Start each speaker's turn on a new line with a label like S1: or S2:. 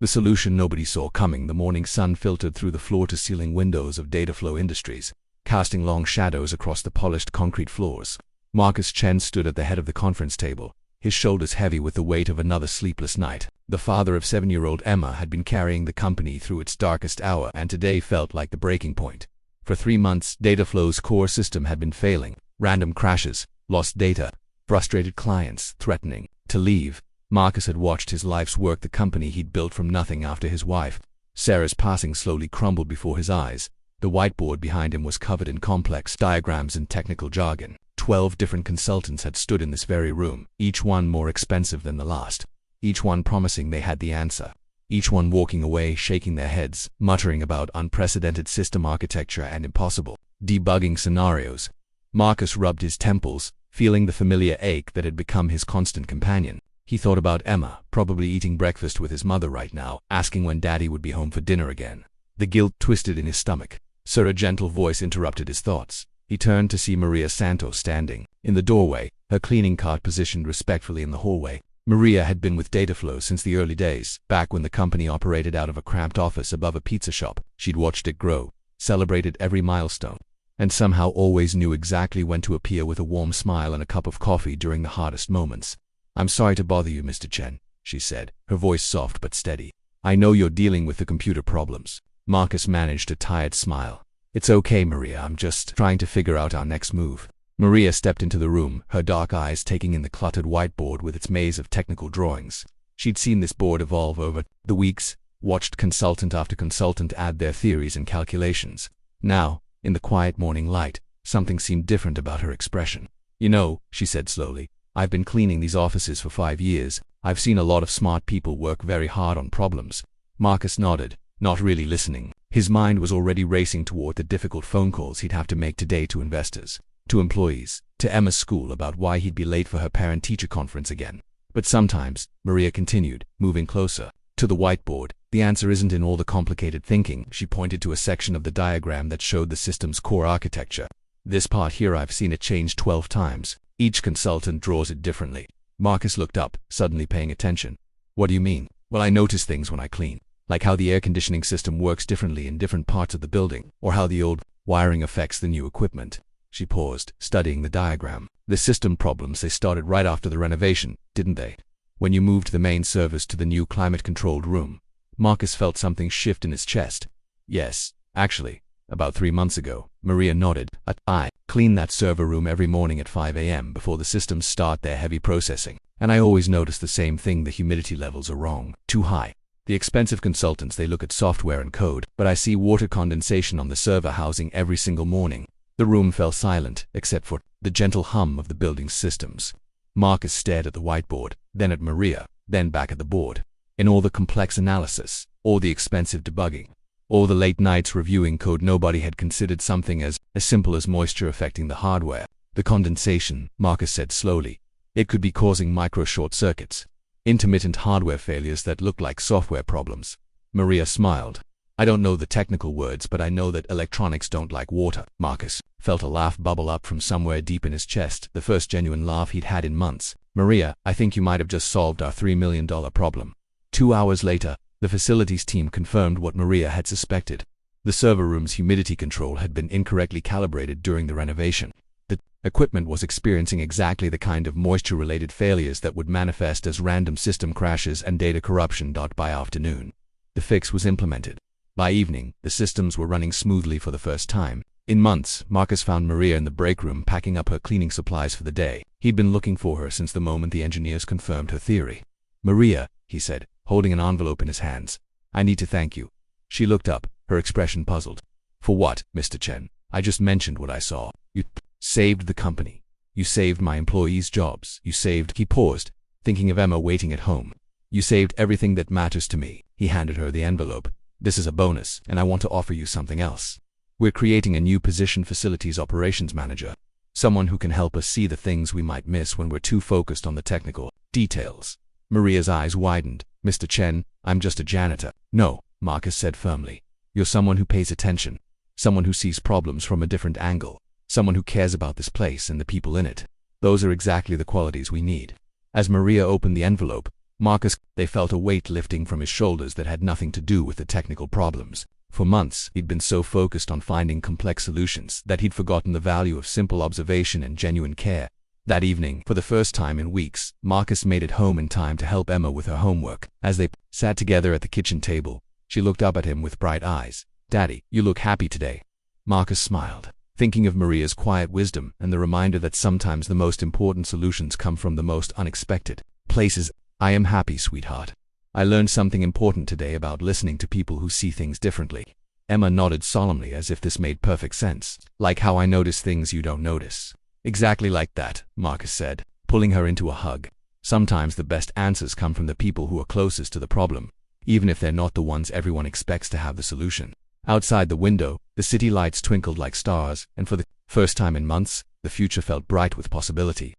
S1: The solution nobody saw coming. The morning sun filtered through the floor-to-ceiling windows of Dataflow Industries, casting long shadows across the polished concrete floors. Marcus Chen stood at the head of the conference table, his shoulders heavy with the weight of another sleepless night. The father of 7-year-old Emma had been carrying the company through its darkest hour, and today felt like the breaking point. For 3 months, Dataflow's core system had been failing. Random crashes, lost data, frustrated clients threatening to leave. Marcus had watched his life's work, the company he'd built from nothing after his wife, Sarah's passing, slowly crumbled before his eyes. The whiteboard behind him was covered in complex diagrams and technical jargon. 12 different consultants had stood in this very room, each one more expensive than the last, each one promising they had the answer, each one walking away shaking their heads, muttering about unprecedented system architecture and impossible debugging scenarios. Marcus rubbed his temples, feeling the familiar ache that had become his constant companion. He thought about Emma, probably eating breakfast with his mother right now, asking when Daddy would be home for dinner again. The guilt twisted in his stomach. Sir, a gentle voice interrupted his thoughts. He turned to see Maria Santos standing in the doorway, her cleaning cart positioned respectfully in the hallway. Maria had been with Dataflow since the early days, back when the company operated out of a cramped office above a pizza shop. She'd watched it grow, celebrated every milestone, and somehow always knew exactly when to appear with a warm smile and a cup of coffee during the hardest moments. "I'm sorry to bother you, Mr. Chen," she said, her voice soft but steady. "I know you're dealing with the computer problems." Marcus managed a tired smile. "It's okay, Maria, I'm just trying to figure out our next move." Maria stepped into the room, her dark eyes taking in the cluttered whiteboard with its maze of technical drawings. She'd seen this board evolve over the weeks, watched consultant after consultant add their theories and calculations. Now, in the quiet morning light, something seemed different about her expression. "You know," she said slowly, "I've been cleaning these offices for 5 years. I've seen a lot of smart people work very hard on problems." Marcus nodded, not really listening. His mind was already racing toward the difficult phone calls he'd have to make today to investors, to employees, to Emma's school about why he'd be late for her parent-teacher conference again. "But sometimes," Maria continued, moving closer to the whiteboard, "the answer isn't in all the complicated thinking." She pointed to a section of the diagram that showed the system's core architecture. "This part here, I've seen it change 12 times. Each consultant draws it differently." Marcus looked up, suddenly paying attention. "What do you mean?" "Well, I notice things when I clean, like how the air conditioning system works differently in different parts of the building, or how the old wiring affects the new equipment." She paused, studying the diagram. "The system problems, they started right after the renovation, didn't they? When you moved the main servers to the new climate-controlled room." Marcus felt something shift in his chest. "Yes, actually, about 3 months ago." Maria nodded. "I clean that server room every morning at 5 a.m. before the systems start their heavy processing, and I always notice the same thing: the humidity levels are wrong, too high. The expensive consultants, they look at software and code, but I see water condensation on the server housing every single morning." The room fell silent, except for the gentle hum of the building's systems. Marcus stared at the whiteboard, then at Maria, then back at the board. In all the complex analysis, all the expensive debugging, all the late nights reviewing code, nobody had considered something as simple as moisture affecting the hardware. "The condensation," Marcus said slowly, "it could be causing micro short circuits, intermittent hardware failures that look like software problems." Maria smiled. "I don't know the technical words, but I know that electronics don't like water." Marcus felt a laugh bubble up from somewhere deep in his chest, the first genuine laugh he'd had in months. "Maria, I think you might have just solved our $3 million problem." 2 hours later, the facilities team confirmed what Maria had suspected. The server room's humidity control had been incorrectly calibrated during the renovation. The equipment was experiencing exactly the kind of moisture-related failures that would manifest as random system crashes and data corruption. By afternoon, the fix was implemented. By evening, the systems were running smoothly for the first time in months. Marcus found Maria in the break room packing up her cleaning supplies for the day. He'd been looking for her since the moment the engineers confirmed her theory. "Maria," he said, holding an envelope in his hands, "I need to thank you." She looked up, her expression puzzled. "For what, Mr. Chen?" "I just mentioned what I saw. You saved the company. You saved my employees' jobs. You saved—" He paused, thinking of Emma waiting at home. "You saved everything that matters to me." He handed her the envelope. "This is a bonus, and I want to offer you something else. We're creating a new position, facilities operations manager. Someone who can help us see the things we might miss when we're too focused on the technical details." Maria's eyes widened. "Mr. Chen, I'm just a janitor." "No," Marcus said firmly. "You're someone who pays attention, someone who sees problems from a different angle, someone who cares about this place and the people in it. Those are exactly the qualities we need." As Maria opened the envelope, Marcus, they felt a weight lifting from his shoulders that had nothing to do with the technical problems. For months, he'd been so focused on finding complex solutions that he'd forgotten the value of simple observation and genuine care. That evening, for the first time in weeks, Marcus made it home in time to help Emma with her homework. As they sat together at the kitchen table, she looked up at him with bright eyes. "Daddy, you look happy today." Marcus smiled, thinking of Maria's quiet wisdom and the reminder that sometimes the most important solutions come from the most unexpected places. "I am happy, sweetheart. I learned something important today about listening to people who see things differently." Emma nodded solemnly as if this made perfect sense. "Like how I notice things you don't notice." "Exactly like that," Marcus said, pulling her into a hug. "Sometimes the best answers come from the people who are closest to the problem, even if they're not the ones everyone expects to have the solution." Outside the window, the city lights twinkled like stars, and for the first time in months, the future felt bright with possibility.